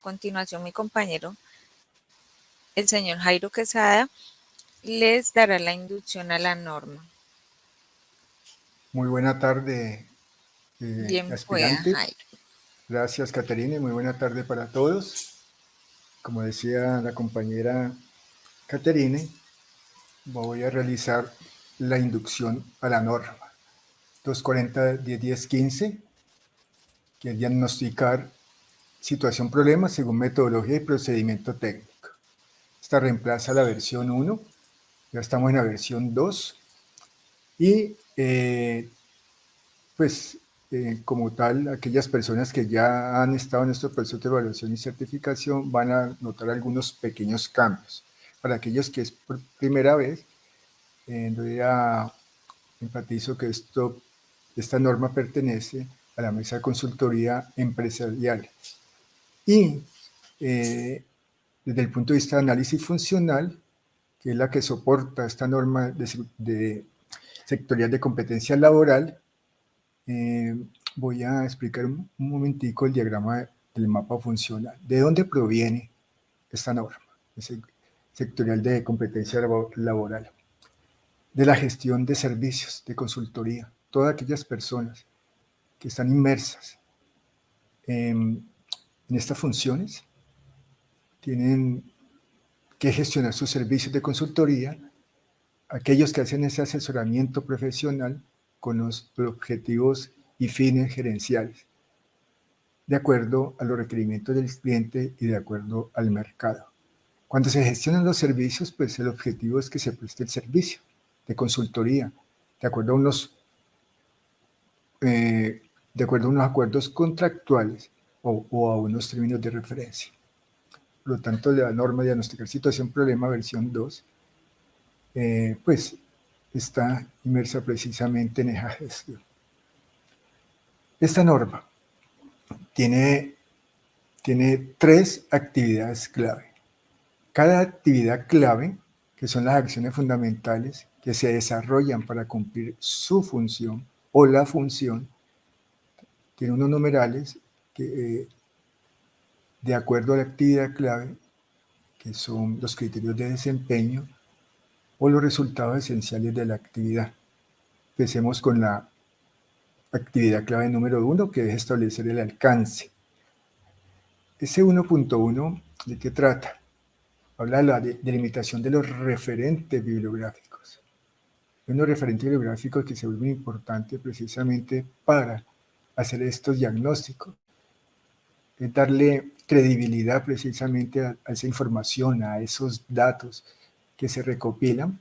continuación, mi compañero, el señor Jairo Quesada, les dará la inducción a la norma. Muy buena tarde, Bien pueda, aspirante. Jairo. Gracias, Caterina, y muy buena tarde para todos. Como decía la compañera Caterine, voy a realizar la inducción a la norma 240-10-10-15, que es diagnosticar situación-problema según metodología y procedimiento técnico. Esta reemplaza la versión 1, ya estamos en la versión 2, y como tal, aquellas personas que ya han estado en estos procesos de evaluación y certificación van a notar algunos pequeños cambios. Para aquellos que es por primera vez, enfatizo que esta norma pertenece a la mesa de consultoría empresarial. Y desde el punto de vista de análisis funcional, que es la que soporta esta norma de sectorial de competencia laboral, voy a explicar un momentico el diagrama del mapa funcional. ¿De dónde proviene esta norma? Ese sectorial de competencia laboral. De la gestión de servicios, de consultoría. Todas aquellas personas que están inmersas en estas funciones tienen que gestionar sus servicios de consultoría, aquellos que hacen ese asesoramiento profesional con los objetivos y fines gerenciales, de acuerdo a los requerimientos del cliente y de acuerdo al mercado. Cuando se gestionan los servicios, pues el objetivo es que se preste el servicio de consultoría, de acuerdo a unos acuerdos contractuales o a unos términos de referencia. Por lo tanto, la norma de diagnosticar situación problema versión 2, pues está inmersa precisamente en esa gestión. Esta norma tiene 3 actividades clave. Cada actividad clave, que son las acciones fundamentales que se desarrollan para cumplir su función o la función, tiene unos numerales que, de acuerdo a la actividad clave, que son los criterios de desempeño o los resultados esenciales de la actividad. Empecemos con la actividad clave número 1, que es establecer el alcance. Ese 1.1, ¿de qué trata? Habla de la delimitación de los referentes bibliográficos. Hay unos referentes bibliográficos que se vuelven importantes precisamente para hacer estos diagnósticos. Es darle credibilidad precisamente a esa información, a esos datos que se recopilan.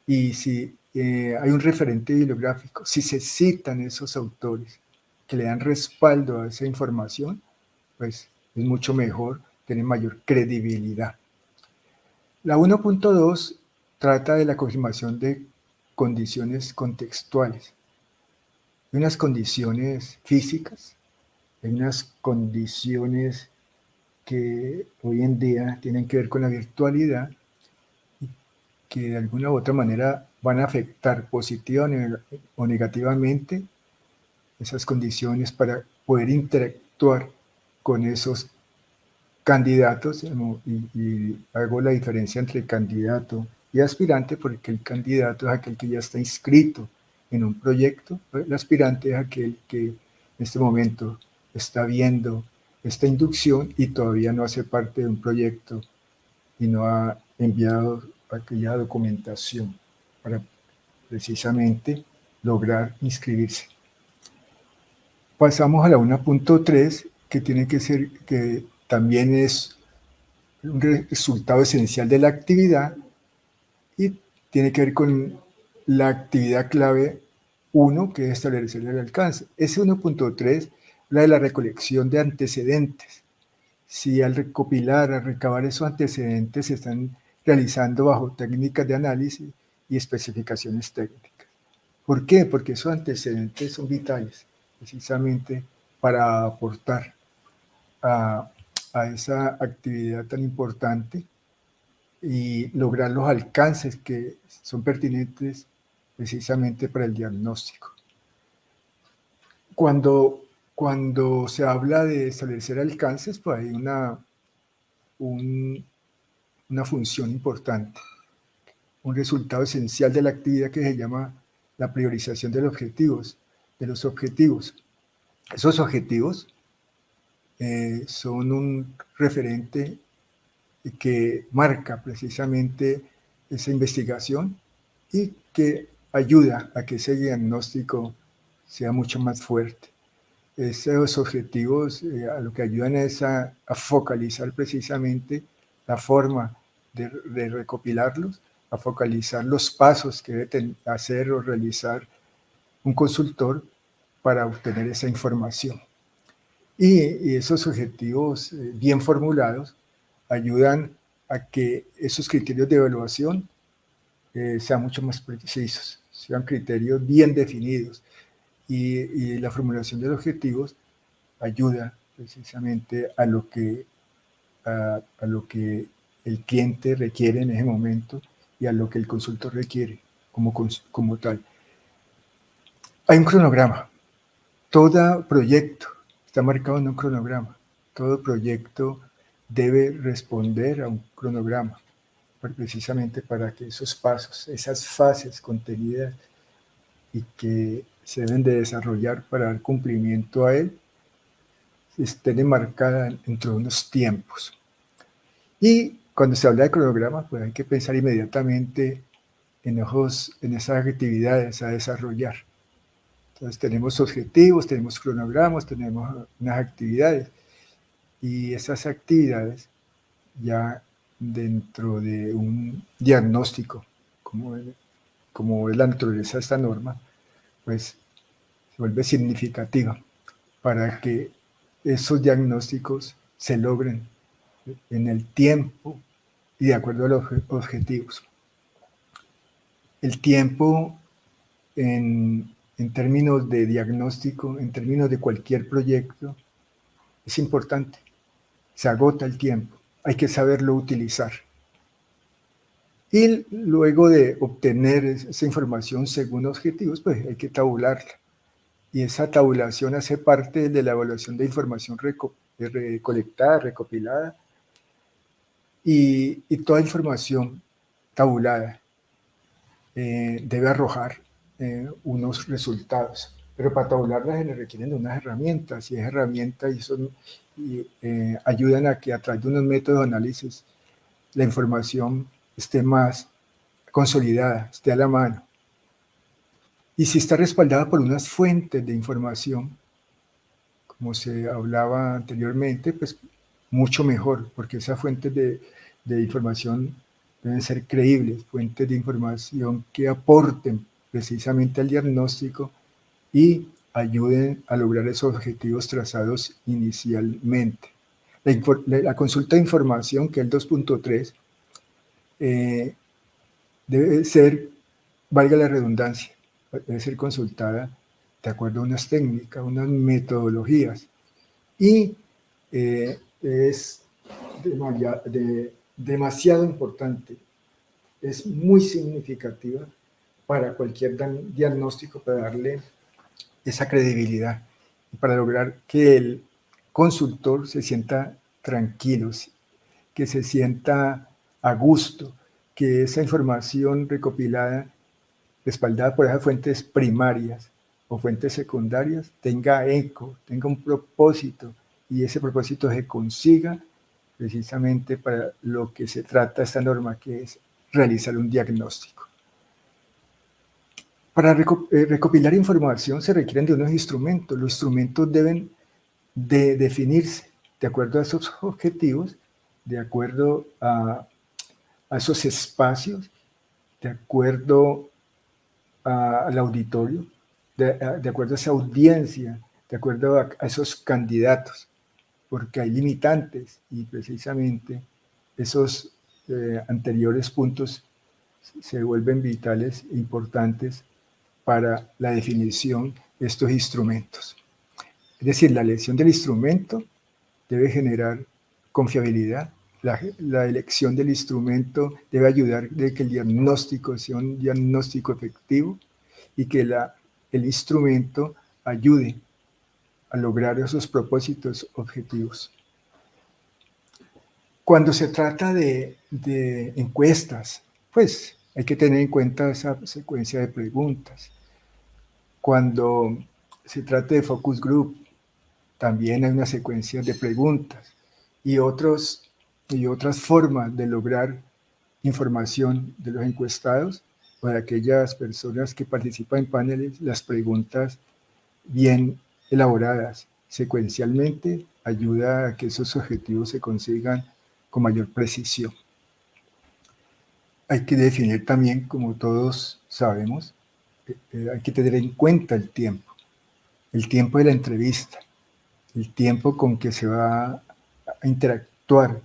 Y si hay un referente bibliográfico, si se citan esos autores que le dan respaldo a esa información, pues es mucho mejor, tiene mayor credibilidad. La 1.2 trata de la confirmación de condiciones contextuales. Hay unas condiciones físicas, hay unas condiciones que hoy en día tienen que ver con la virtualidad y que de alguna u otra manera van a afectar positiva o negativamente esas condiciones para poder interactuar con esos candidatos, y hago la diferencia entre candidato y aspirante porque el candidato es aquel que ya está inscrito en un proyecto, el aspirante es aquel que en este momento está viendo esta inducción y todavía no hace parte de un proyecto y no ha enviado aquella documentación para precisamente lograr inscribirse. Pasamos a la 1.3, que tiene que ser, que también es un resultado esencial de la actividad y tiene que ver con la actividad clave 1, que es establecer el alcance. Ese 1.3 habla de la recolección de antecedentes. Si al recopilar, al recabar esos antecedentes se están realizando bajo técnicas de análisis y especificaciones técnicas. ¿Por qué? Porque esos antecedentes son vitales, precisamente para aportar a esa actividad tan importante y lograr los alcances que son pertinentes precisamente para el diagnóstico. Cuando Cuando se habla de establecer alcances, pues hay una función importante, un resultado esencial de la actividad que se llama la priorización de los objetivos. Esos objetivos son un referente que marca precisamente esa investigación y que ayuda a que ese diagnóstico sea mucho más fuerte. Esos objetivos a lo que ayudan es a focalizar precisamente la forma de recopilarlos, a focalizar los pasos que debe hacer o realizar un consultor para obtener esa información. Y esos objetivos bien formulados ayudan a que esos criterios de evaluación sean mucho más precisos, sean criterios bien definidos. Y la formulación de los objetivos ayuda precisamente a lo que el cliente requiere en ese momento y a lo que el consultor requiere como tal. Hay un cronograma. Todo proyecto está marcado en un cronograma. Todo proyecto debe responder a un cronograma, precisamente para que esos pasos, esas fases contenidas y que se deben de desarrollar para dar cumplimiento a él, estén enmarcadas dentro de unos tiempos. Y cuando se habla de cronograma, pues hay que pensar inmediatamente en esas actividades a desarrollar. Entonces tenemos objetivos, tenemos cronogramas, tenemos unas actividades. Y esas actividades ya dentro de un diagnóstico, como es la naturaleza de esta norma, pues se vuelve significativa para que esos diagnósticos se logren en el tiempo y de acuerdo a los objetivos. El tiempo en términos de diagnóstico, en términos de cualquier proyecto, es importante. Se agota el tiempo, hay que saberlo utilizar. Y luego de obtener esa información según objetivos, pues hay que tabularla. Y esa tabulación hace parte de la evaluación de información recolectada, recopilada, y toda información tabulada debe arrojar unos resultados. Pero para tabularlas se le requieren de unas herramientas, y esas herramientas ayudan a que a través de unos métodos de análisis la información esté más consolidada, esté a la mano. Y si está respaldada por unas fuentes de información, como se hablaba anteriormente, pues mucho mejor, porque esas fuentes de información deben ser creíbles, fuentes de información que aporten precisamente al diagnóstico y ayuden a lograr esos objetivos trazados inicialmente. La consulta de información, que es el 2.3, debe ser, valga la redundancia, debe ser consultada de acuerdo a unas técnicas, unas metodologías, y es demasiado importante, es muy significativa para cualquier diagnóstico, para darle esa credibilidad y para lograr que el consultor se sienta tranquilo, que se sienta a gusto, que esa información recopilada, respaldada por esas fuentes primarias o fuentes secundarias, tenga eco, tenga un propósito, y ese propósito se consiga precisamente para lo que se trata esta norma, que es realizar un diagnóstico. Para recopilar información se requieren de unos instrumentos. Los instrumentos deben de definirse de acuerdo a esos objetivos, de acuerdo a esos espacios, de acuerdo al auditorio, de acuerdo a esa audiencia, de acuerdo a esos candidatos, porque hay limitantes y precisamente esos anteriores puntos se vuelven vitales e importantes para la definición de estos instrumentos. Es decir, la elección del instrumento debe generar confiabilidad. La elección del instrumento debe ayudar a que el diagnóstico sea un diagnóstico efectivo y que el instrumento ayude a lograr esos propósitos objetivos. Cuando se trata de encuestas, pues hay que tener en cuenta esa secuencia de preguntas. Cuando se trata de focus group, también hay una secuencia de preguntas y otras formas de lograr información de los encuestados o de aquellas personas que participan en paneles, las preguntas bien elaboradas secuencialmente ayuda a que esos objetivos se consigan con mayor precisión. Hay que definir también, como todos sabemos, hay que tener en cuenta el tiempo de la entrevista, el tiempo con que se va a interactuar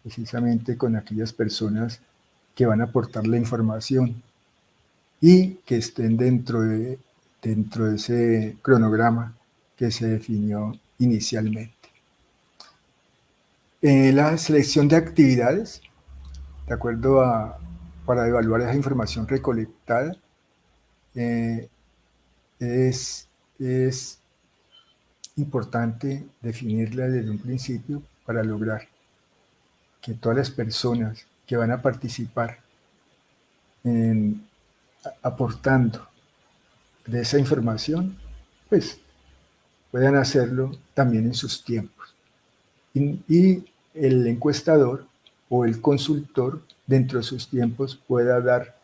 precisamente con aquellas personas que van a aportar la información y que estén dentro de ese cronograma que se definió inicialmente. La selección de actividades, de acuerdo para evaluar esa información recolectada, es importante definirla desde un principio para lograr que todas las personas que van a participar aportando de esa información, pues puedan hacerlo también en sus tiempos. Y el encuestador o el consultor dentro de sus tiempos pueda dar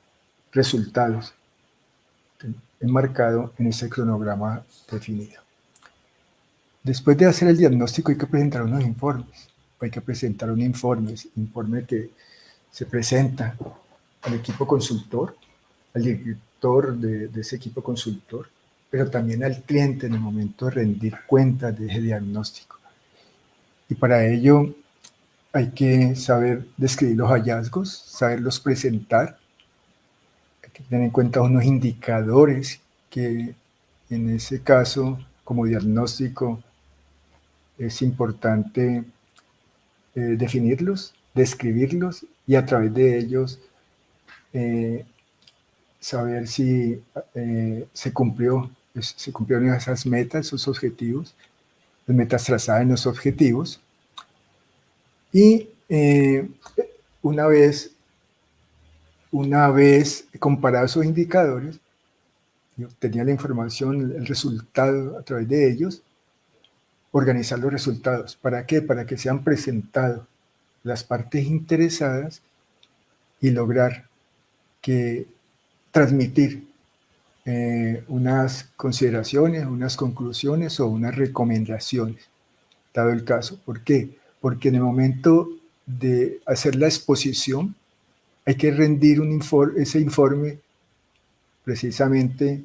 resultados enmarcado en ese cronograma definido. Después de hacer el diagnóstico hay que presentar unos informes. Hay que presentar un informe que se presenta al equipo consultor, al director de ese equipo consultor, pero también al cliente en el momento de rendir cuentas de ese diagnóstico. Y para ello hay que saber describir los hallazgos, saberlos presentar, hay que tener en cuenta unos indicadores que en ese caso, como diagnóstico, es importante definirlos, describirlos y a través de ellos saber si se cumplieron esas metas, esos objetivos, las metas trazadas en los objetivos. Y una vez comparados esos indicadores y obtenía la información, el resultado a través de ellos, organizar los resultados. ¿Para qué? Para que sean presentados las partes interesadas y lograr transmitir unas consideraciones, unas conclusiones o unas recomendaciones, dado el caso. ¿Por qué? Porque en el momento de hacer la exposición hay que rendir ese informe precisamente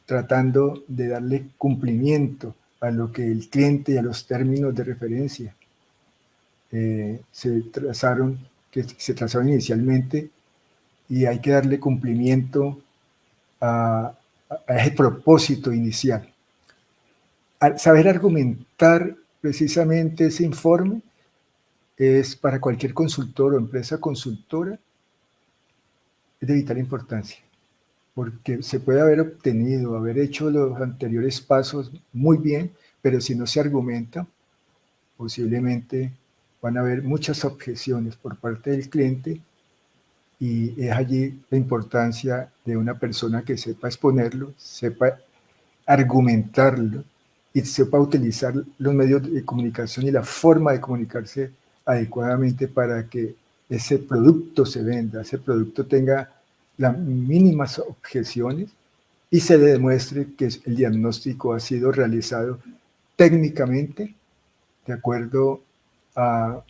tratando de darle cumplimiento a lo que el cliente y a los términos de referencia se trazaron inicialmente, y hay que darle cumplimiento a ese propósito inicial. Al saber argumentar precisamente ese informe es para cualquier consultor o empresa consultora es de vital importancia, porque se puede haber hecho los anteriores pasos muy bien, pero si no se argumenta, posiblemente van a haber muchas objeciones por parte del cliente, y es allí la importancia de una persona que sepa exponerlo, sepa argumentarlo y sepa utilizar los medios de comunicación y la forma de comunicarse adecuadamente para que ese producto se venda, ese producto tenga las mínimas objeciones y se le demuestre que el diagnóstico ha sido realizado técnicamente de acuerdo a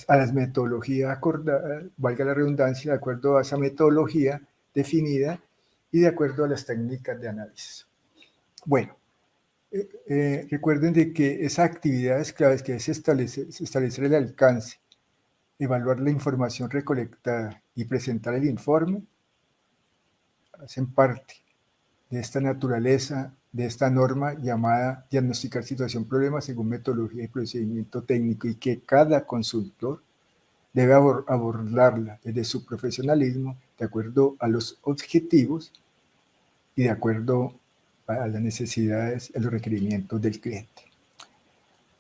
las metodologías acordadas, valga la redundancia, de acuerdo a esa metodología definida y de acuerdo a las técnicas de análisis. Bueno, recuerden de que esas actividades claves que es establecer el alcance, evaluar la información recolectada y presentar el informe, hacen parte de esta naturaleza, de esta norma llamada diagnosticar situación-problema según metodología y procedimiento técnico, y que cada consultor debe abordarla desde su profesionalismo, de acuerdo a los objetivos y de acuerdo a las necesidades, a los requerimientos del cliente.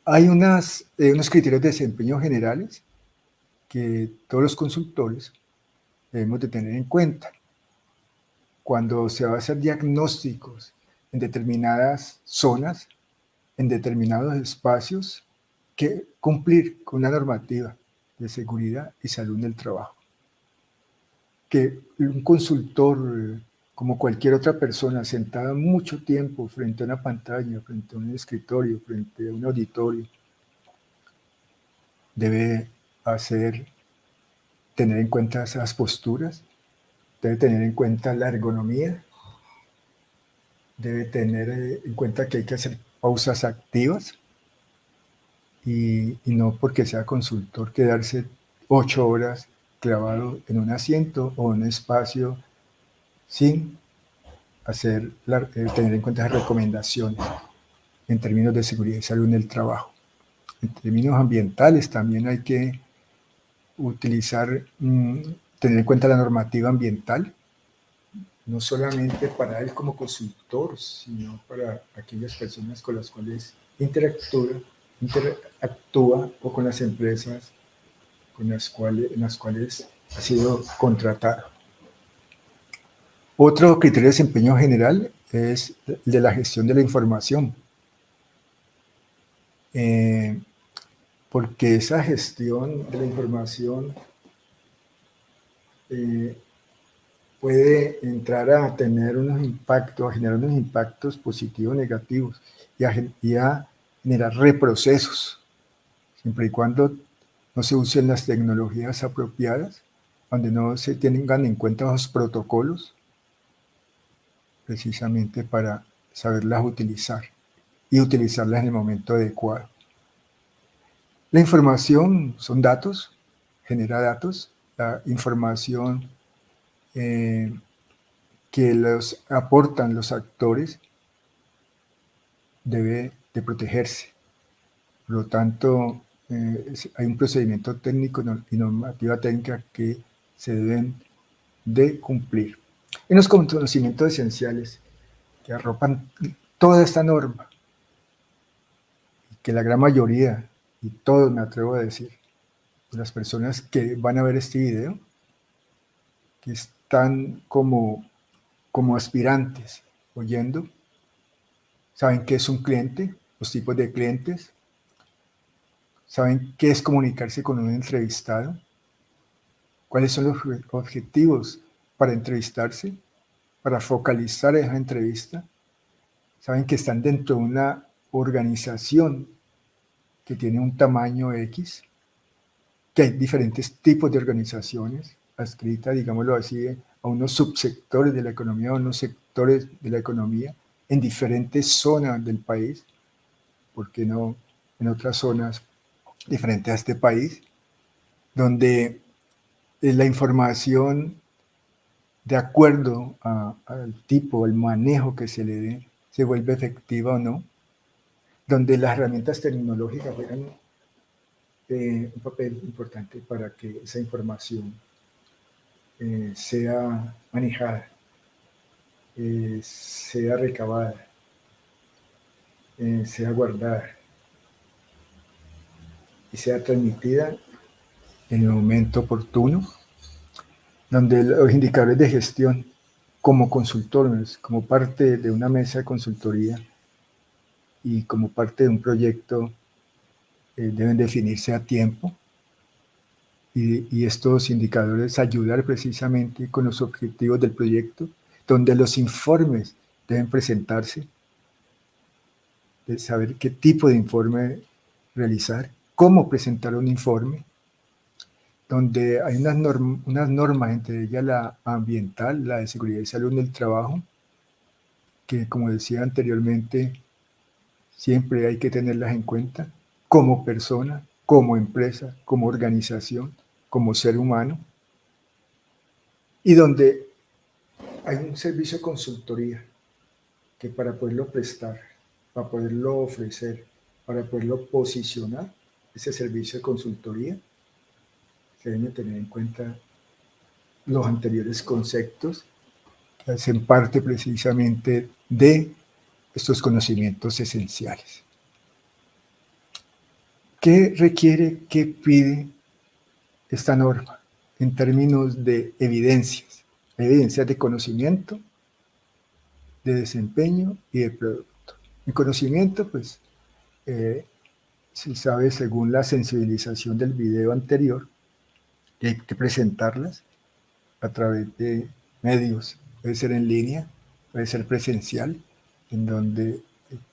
Hay unos criterios de desempeño generales que todos los consultores debemos de tener en cuenta. Cuando se va a hacer diagnósticos en determinadas zonas, en determinados espacios, que cumplir con una normativa de seguridad y salud en el trabajo. Que un consultor, como cualquier otra persona, sentada mucho tiempo frente a una pantalla, frente a un escritorio, frente a un auditorio, debe tener en cuenta esas posturas, debe tener en cuenta la ergonomía, debe tener en cuenta que hay que hacer pausas activas y no porque sea consultor quedarse 8 horas clavado en un asiento o en un espacio sin tener en cuenta las recomendaciones en términos de seguridad y salud en el trabajo. En términos ambientales también hay que tener en cuenta la normativa ambiental, no solamente para él como consultor, sino para aquellas personas con las cuales interactúa o con las empresas en las cuales ha sido contratado. Otro criterio de desempeño general es el de la gestión de la información, porque esa gestión de la información puede entrar a tener unos impactos, a generar unos impactos positivos o negativos y a generar reprocesos, siempre y cuando no se usen las tecnologías apropiadas, donde no se tengan en cuenta los protocolos, precisamente para saberlas utilizar y utilizarlas en el momento adecuado. La información son datos, genera datos, la información que los aportan los actores debe de protegerse. Por lo tanto, hay un procedimiento técnico y normativa técnica que se deben de cumplir. Hay unos conocimientos esenciales que arropan toda esta norma, que la gran mayoría, y todos me atrevo a decir, de las personas que van a ver este video, que están como aspirantes oyendo, saben qué es un cliente, los tipos de clientes, saben qué es comunicarse con un entrevistado, cuáles son los objetivos para entrevistarse, para focalizar esa entrevista, saben que están dentro de una organización que tiene un tamaño X, que hay diferentes tipos de organizaciones adscritas, digámoslo así, a unos subsectores de la economía, a unos sectores de la economía en diferentes zonas del país, ¿por qué no en otras zonas diferentes a este país? Donde la información, de acuerdo al tipo, al manejo que se le dé, se vuelve efectiva o no, donde las herramientas tecnológicas juegan un papel importante para que esa información sea manejada, sea recabada, sea guardada y sea transmitida en el momento oportuno, donde los indicadores de gestión como consultores, como parte de una mesa de consultoría y como parte de un proyecto, deben definirse a tiempo y estos indicadores ayudar precisamente con los objetivos del proyecto, donde los informes deben presentarse, de saber qué tipo de informe realizar, cómo presentar un informe, donde hay unas normas, entre ellas la ambiental, la de seguridad y salud en el trabajo, que como decía anteriormente, siempre hay que tenerlas en cuenta como persona, como empresa, como organización, como ser humano, y donde hay un servicio de consultoría que para poderlo prestar, para poderlo ofrecer, para poderlo posicionar, ese servicio de consultoría, se deben tener en cuenta los anteriores conceptos que hacen parte precisamente de estos conocimientos esenciales. ¿Qué requiere, qué pide esta norma en términos de evidencias? Evidencias de conocimiento, de desempeño y de producto. En conocimiento, pues, se sabe según la sensibilización del video anterior, que hay que presentarlas a través de medios, puede ser en línea, puede ser presencial, en donde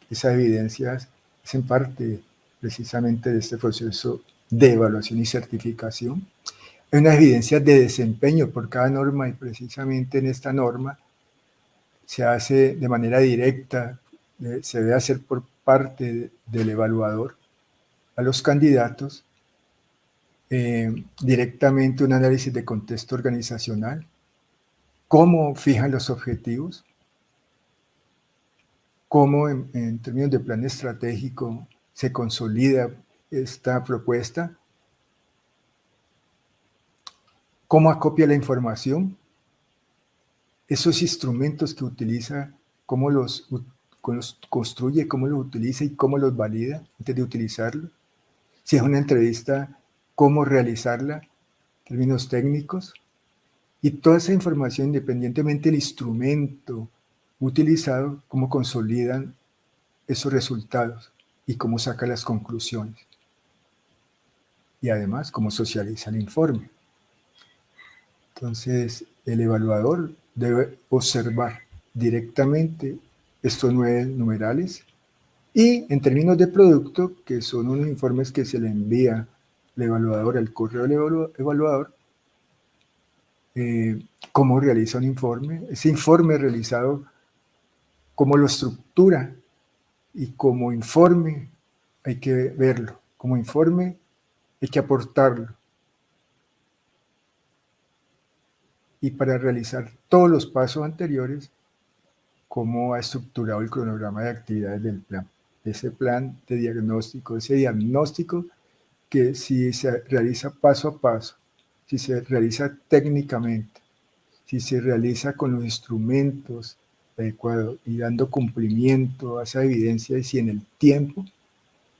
esa evidencia es en parte precisamente de este proceso de evaluación y certificación. Hay unas evidencias de desempeño por cada norma y precisamente en esta norma se hace de manera directa, se debe hacer por parte del evaluador a los candidatos directamente un análisis de contexto organizacional, cómo fijan los objetivos, cómo en términos de plan estratégico se consolida esta propuesta, cómo acopia la información, esos instrumentos que utiliza, cómo los construye, cómo los utiliza y cómo los valida antes de utilizarlo. Si es una entrevista, cómo realizarla, términos técnicos. Y toda esa información, independientemente del instrumento utilizado, cómo consolidan esos resultados y cómo saca las conclusiones. Y además, cómo socializa el informe. Entonces, el evaluador debe observar directamente estos 9 numerales y en términos de producto, que son unos informes que se le envía al evaluador, al correo del evaluador, cómo realiza un informe, ese informe realizado, cómo lo estructura y como informe hay que verlo, como informe hay que aportarlo. Y para realizar todos los pasos anteriores, cómo ha estructurado el cronograma de actividades del plan, ese plan de diagnóstico, ese diagnóstico que si se realiza paso a paso, si se realiza técnicamente, si se realiza con los instrumentos adecuados y dando cumplimiento a esa evidencia y si en el tiempo,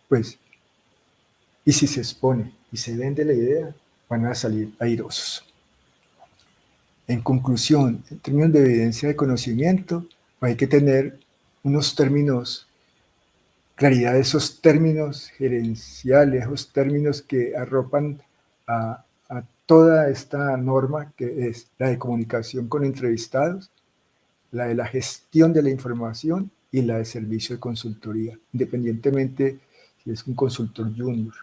pues, y si se expone y se vende la idea, van a salir airosos. En conclusión, en términos de evidencia de conocimiento, hay que tener unos términos, claridad de esos términos gerenciales, esos términos que arropan a toda esta norma, que es la de comunicación con entrevistados, la de la gestión de la información y la de servicio de consultoría, independientemente si es un consultor junior,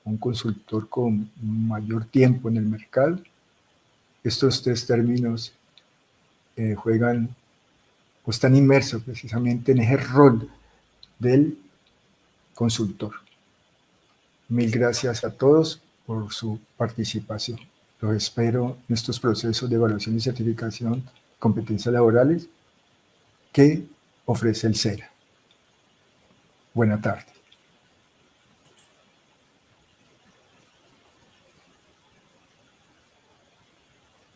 un consultor con mayor tiempo en el mercado. Estos 3 términos juegan o están inmersos precisamente en ese rol del consultor. Mil gracias a todos por su participación. Los espero en estos procesos de evaluación y certificación, competencias laborales que ofrece el CERA. Buena tarde.